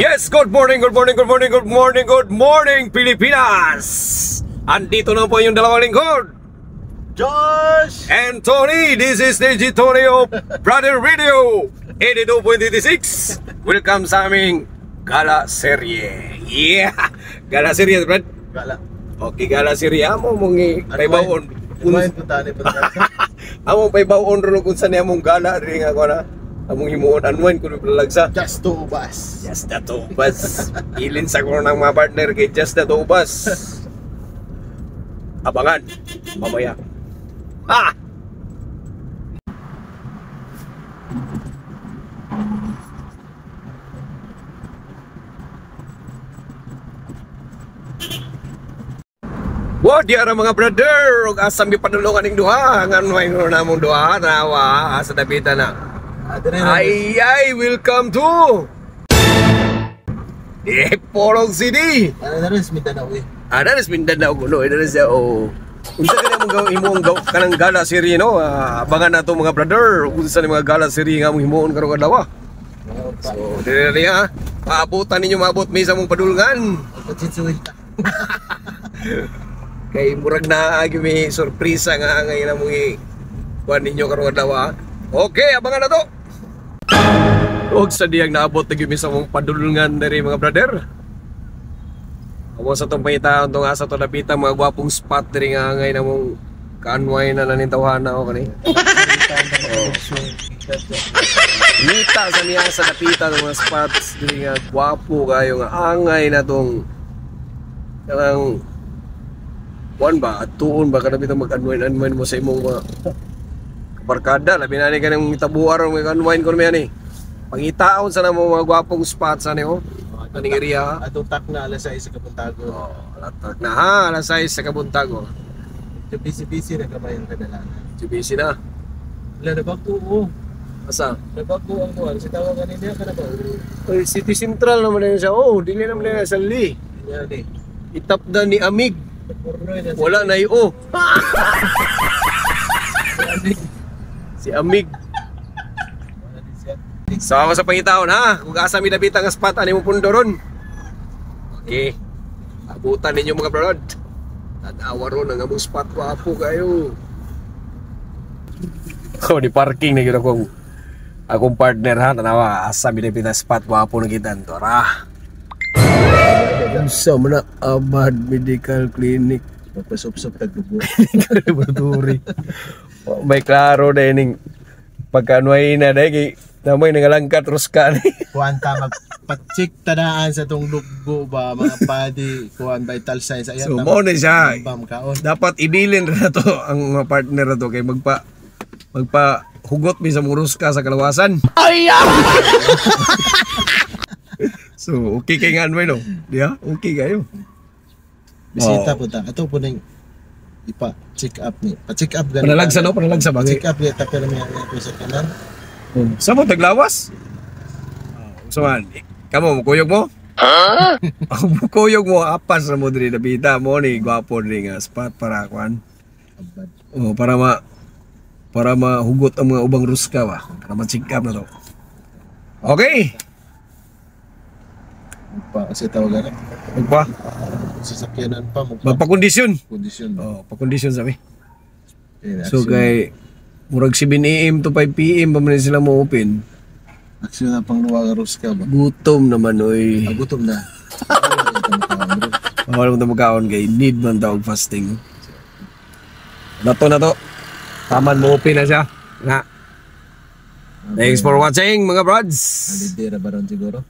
Yes, good morning, good morning, good morning, good morning, good morning, Pilipinas! Andito na po yung dalawang lingkod, Josh! and Tony. This is the Tony of Brother Radio 82.86. Welcome sa aming Gala Serye. Yeah! Gala Serye, Brad. Gala. Okay, Gala Serye. Amo mong paibaon. Kumain po tayo po tayo. Among paibaon ron kung saan among gala. Ring ako na. Among himuon unwind kung palagsa. Just to ubas. Just na to ubas. Ilin sa ko ng mga partner kay Just na to ubas. Abangan mamaya. Ha! What di ara mga brother ug asam mi padulungan ning duha nganway no namong duha nawa asa dapita na. Ay, welcome to Porong City. Ano na rin, Mindanao eh. Ada res Mindanao kuno, ada res o. Unsa ka namong imong kanang gala seri no? Abangan nato mga brother, unsa ni mga gala seri nga among himuon karong adlaw. So, diri ha. Paabutan ninyo maabot mi sa mong padulngan. Pagtsitsuwita. Kay murag na agi mi sorpresa nga ngay namong kuan ninyo karong adlaw. Okay, abangan na to. Og sa diyang naabot na gyud mi sa mong padulngan diri mga brother. Amo sa tong pangitaon tong asa to napita mga gwapong spot diri nga ngay namong kanway na nanintawhana o kani. Nita sa niya sa napita ng mga spots diri nga gwapo kayo nga angay na tong kanang kuan ba atuon ba kada bitang mag-unwind mo sa imong mga barkada labi na ni kanang mitabuar ng unwind ko naman ni. Pangitaon sa namo mga gwapong spots ani oh. Kaning area. Atong tak na alas 6 sa Kabuntago. Oh, tak na ha, alas 6 sa Kabuntago. Busy na kamay ang kadalanan. Busy na. Wala na ba ko? Asa? Nabago ang kuwan. Si tawagan niya ka na ba? Oy, City Central naman na siya. Oh, dili naman na sa Li. Itap na ni Amig. Wala na iyo. Si Amig. So ako sa pangitaon ha, kung asa mi dabita nga spot ani mo pundo ron. Okay. Abutan ninyo mga brod. Tanawa ron ang among spot wapo kayo. Oh, di parking na gyud akong partner ha, tanawa asa mi dabita spot wapo na kita tora. Unsa man na Abad Medical Clinic Papasop-sop tagdugo. Laboratory. May klaro dahil ning pagkanuay na dahil namay nangalangkat ruska ni. Kuan ta magpa-check tadaan sa tong dugo ba mga body kuan vital signs ayan. So mo na siya. Kaon. Dapat ibilin na to ang mga partner na to kay magpa hugot mi sa muruska sa kalawasan. Ay! So okay kay nga ano no? Diya? Okay kayo. Bisita po ta. Ato po nang ipa-check up ni. Pa-check up ganun. Panalagsa no? Panalagsa ba? Check up ni ta pero may ako sa kanan. Sa mo taglawas? So man, kamo mukuyog mo? Ha? Ang mukuyog mo apas na mo diri nabita mo ni gwapo diri nga spot para kuan. Oh, para mahugot ang mga ubang ruska ba. Para ma-check up na to. Okay. Pa kasi tawagan. Magpa. Sasakyanan pa mo. Magpa-kondisyon. Kondisyon. Oh, pa-kondisyon sabi. So So kay murag 7 AM to 5 PM pa man sila mo open. aksyon na pang luwa ros ka ba? Gutom naman oy. Gutom na. Wala mo magkaon kay need man tawag fasting. Na to. Taman mo open na siya. Na. Thanks for watching mga brods. Alidera ba ron siguro?